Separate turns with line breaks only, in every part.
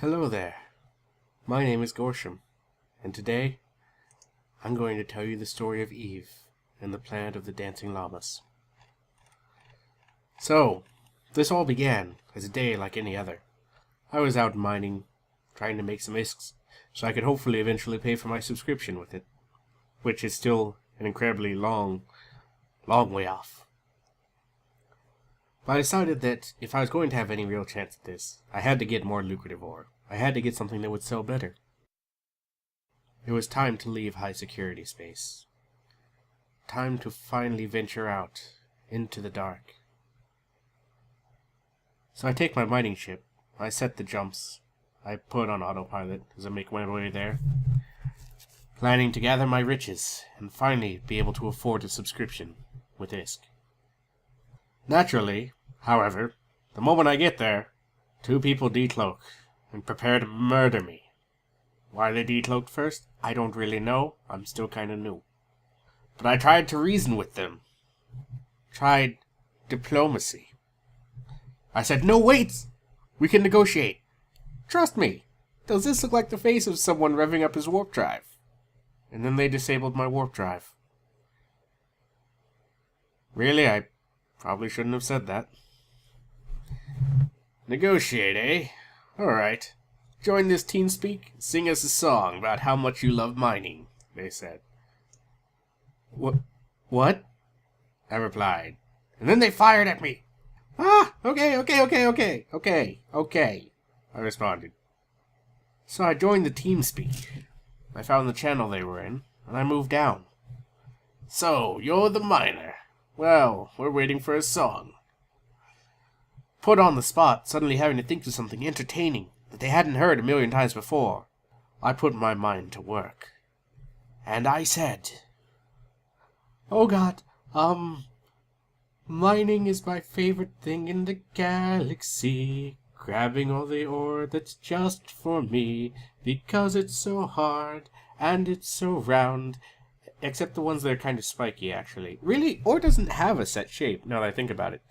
Hello there. My name is Gorshum, and today I'm going to tell you the story of Eve and the planet of the dancing llamas. So, this all began as a day like any other. I was out mining, trying to make some isks, so I could hopefully eventually pay for my subscription with it, which is still an incredibly long way off. But I decided that if I was going to have any real chance at this, I had to get more lucrative ore. I had to get something that would sell better. It was time to leave high security space. Time to finally venture out into the dark. So I take my mining ship, I set the jumps, I put on autopilot as I make my way there, planning to gather my riches and finally be able to afford a subscription with ISK. Naturally, however, the moment I get there, two people decloak and prepare to murder me. Why they decloaked first, I don't really know. I'm still kind of new. But I tried to reason with them. Tried diplomacy. I said, "No, wait! We can negotiate. Trust me. Does this look like the face of someone revving up his warp drive?" And then they disabled my warp drive. Really, I probably shouldn't have said that. Negotiate, eh? Alright. Join this TeamSpeak, sing us a song about how much you love mining, they said. What? I replied. And then they fired at me. Okay, I responded. So I joined the TeamSpeak. I found the channel they were in, and I moved down. "So, you're the miner. Well, we're waiting for a song." Put on the spot, suddenly having to think of something entertaining that they hadn't heard a million times before, I put my mind to work. And I said, "Oh God, mining is my favorite thing in the galaxy. Grabbing all the ore that's just for me, because it's so hard and it's so round." Except the ones that are kind of spiky, actually. Really, ore doesn't have a set shape, now that I think about it.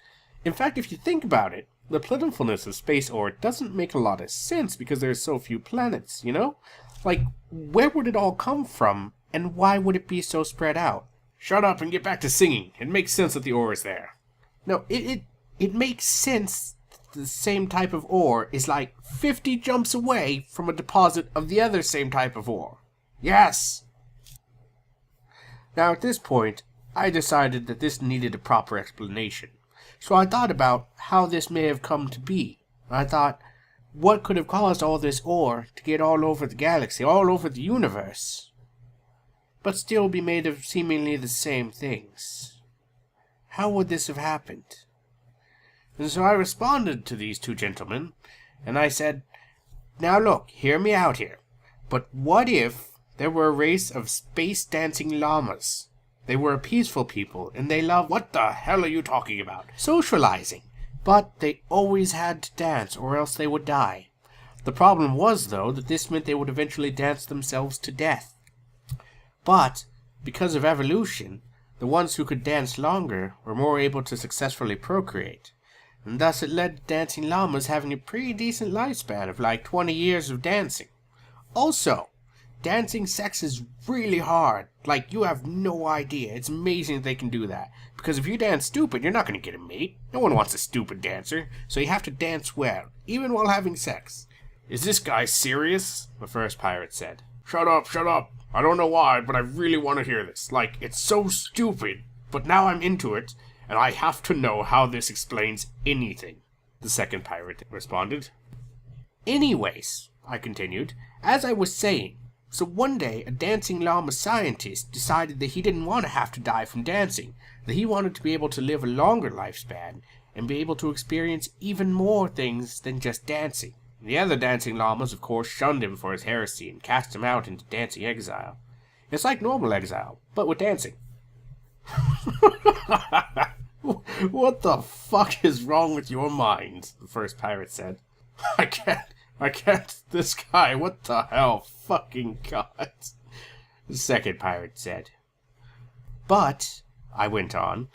In fact, if you think about it, the plentifulness of space ore doesn't make a lot of sense because there's so few planets, you know? Like, where would it all come from, and why would it be so spread out? Shut up and get back to singing. It makes sense that the ore is there. No, it makes sense that the same type of ore is like 50 jumps away from a deposit of the other same type of ore. Yes! Now, at this point, I decided that this needed a proper explanation. So I thought about how this may have come to be. I thought, what could have caused all this ore to get all over the galaxy, all over the universe, but still be made of seemingly the same things? How would this have happened? And so I responded to these two gentlemen, and I said, "Now look, hear me out here. But what if there were a race of space-dancing llamas? They were a peaceful people, and they loved—" "What the hell are you talking about?" "Socializing. But they always had to dance, or else they would die. The problem was, though, that this meant they would eventually dance themselves to death. But, because of evolution, the ones who could dance longer were more able to successfully procreate. And thus it led to dancing llamas having a pretty decent lifespan of like 20 years of dancing. Also, dancing sex is really hard. Like, you have no idea. It's amazing that they can do that. Because if you dance stupid, you're not going to get a mate. No one wants a stupid dancer. So you have to dance well, even while having sex." "Is this guy serious?" the first pirate said. Shut up. I don't know why, but I really want to hear this. Like, it's so stupid, but now I'm into it, and I have to know how this explains anything," the second pirate responded. "Anyways," I continued, "as I was saying, so one day a dancing llama scientist decided that he didn't want to have to die from dancing, that he wanted to be able to live a longer lifespan and be able to experience even more things than just dancing. The other dancing llamas, of course, shunned him for his heresy and cast him out into dancing exile. It's like normal exile, but with dancing." "What the fuck is wrong with your mind?" the first pirate said. I can't, this guy, what the hell, fucking God," the second pirate said. "But," I went on,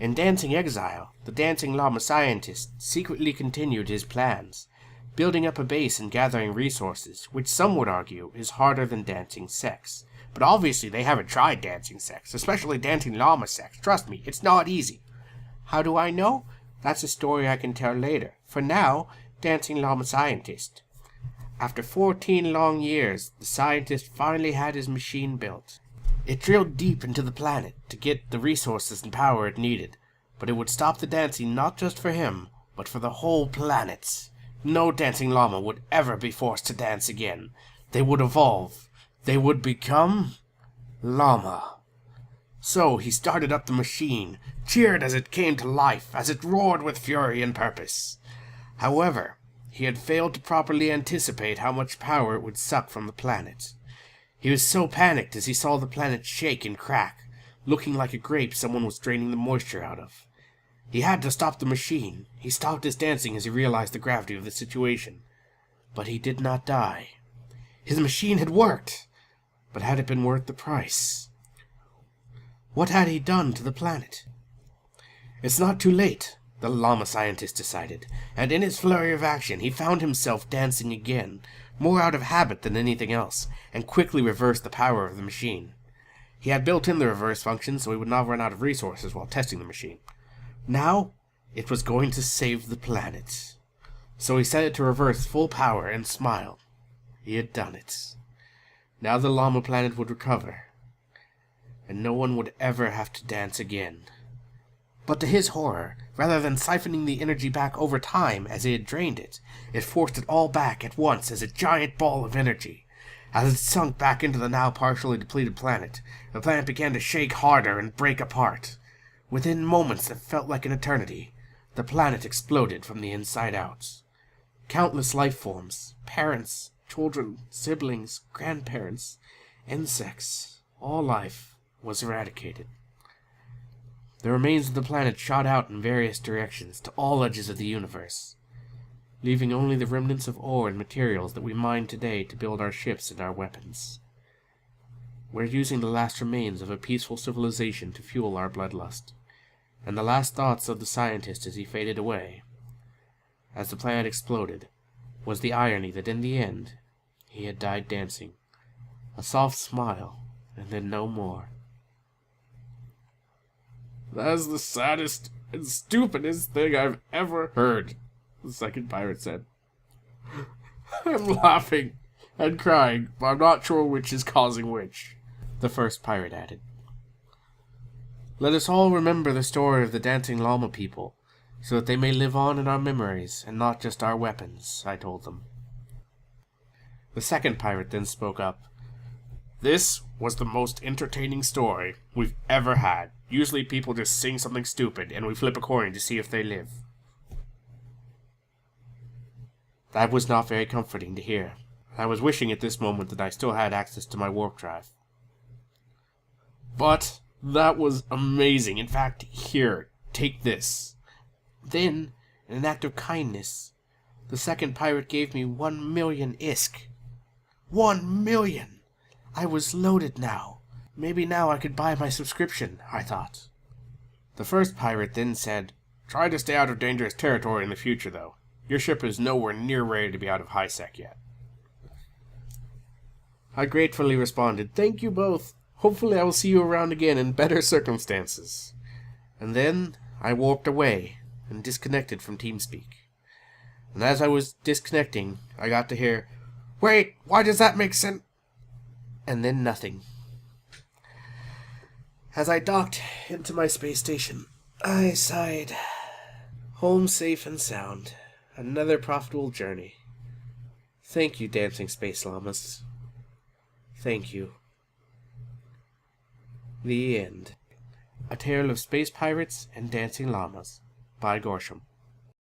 "in dancing exile, the dancing llama scientist secretly continued his plans. building up a base and gathering resources, which some would argue is harder than dancing sex. But obviously they haven't tried dancing sex, especially dancing llama sex. Trust me, it's not easy. How do I know? That's a story I can tell later. For now, dancing llama scientist. After 14 long years, the scientist finally had his machine built. It drilled deep into the planet to get the resources and power it needed, but it would stop the dancing not just for him, but for the whole planet. No dancing llama would ever be forced to dance again. They would evolve. They would become llama. So he started up the machine, cheered as it came to life, as it roared with fury and purpose. However, he had failed to properly anticipate how much power it would suck from the planet. He was so panicked as he saw the planet shake and crack, looking like a grape someone was draining the moisture out of. He had to stop the machine. He stopped his dancing as he realized the gravity of the situation. But he did not die. His machine had worked. But had it been worth the price? What had he done to the planet? It's not too late, the llama scientist decided, and in his flurry of action he found himself dancing again, more out of habit than anything else, and quickly reversed the power of the machine. He had built in the reverse function so he would not run out of resources while testing the machine. Now, it was going to save the planet. So he set it to reverse full power and smiled. He had done it. Now the llama planet would recover, and no one would ever have to dance again. But to his horror, rather than siphoning the energy back over time as he had drained it, it forced it all back at once as a giant ball of energy. As it sunk back into the now partially depleted planet, the planet began to shake harder and break apart. Within moments that felt like an eternity, the planet exploded from the inside out. Countless life forms, parents, children, siblings, grandparents, insects, all life was eradicated. The remains of the planet shot out in various directions to all edges of the universe, leaving only the remnants of ore and materials that we mine today to build our ships and our weapons. We're using the last remains of a peaceful civilization to fuel our bloodlust, and the last thoughts of the scientist as he faded away, as the planet exploded, was the irony that in the end, he had died dancing, a soft smile, and then no more.
That is the saddest and stupidest thing I've ever heard, the second pirate said. I'm laughing and crying, but I'm not sure which is causing which,
the first pirate added. Let us all remember the story of the dancing llama people, so that they may live on in our memories and not just our weapons, I told them. The second pirate then spoke up.
This was the most entertaining story we've ever had. Usually people just sing something stupid and we flip a coin to see if they live.
That was not very comforting to hear. I was wishing at this moment that I still had access to my warp drive.
But that was amazing. In fact, here, take this.
Then, in an act of kindness, the second pirate gave me 1,000,000 isk. 1,000,000! I was loaded now. Maybe now I could buy my subscription, I thought. The first pirate then said,
Try to stay out of dangerous territory in the future, though. Your ship is nowhere near ready to be out of high sec yet.
I gratefully responded, Thank you both. Hopefully I will see you around again in better circumstances. And then I warped away and disconnected from TeamSpeak. And as I was disconnecting, I got to hear,
Wait, why does that make sense?
And then nothing. As I docked into my space station, I sighed. Home safe and sound. Another profitable journey. Thank you, dancing space llamas. Thank you. The end. A Tale of Space Pirates and Dancing Llamas by Gorshum.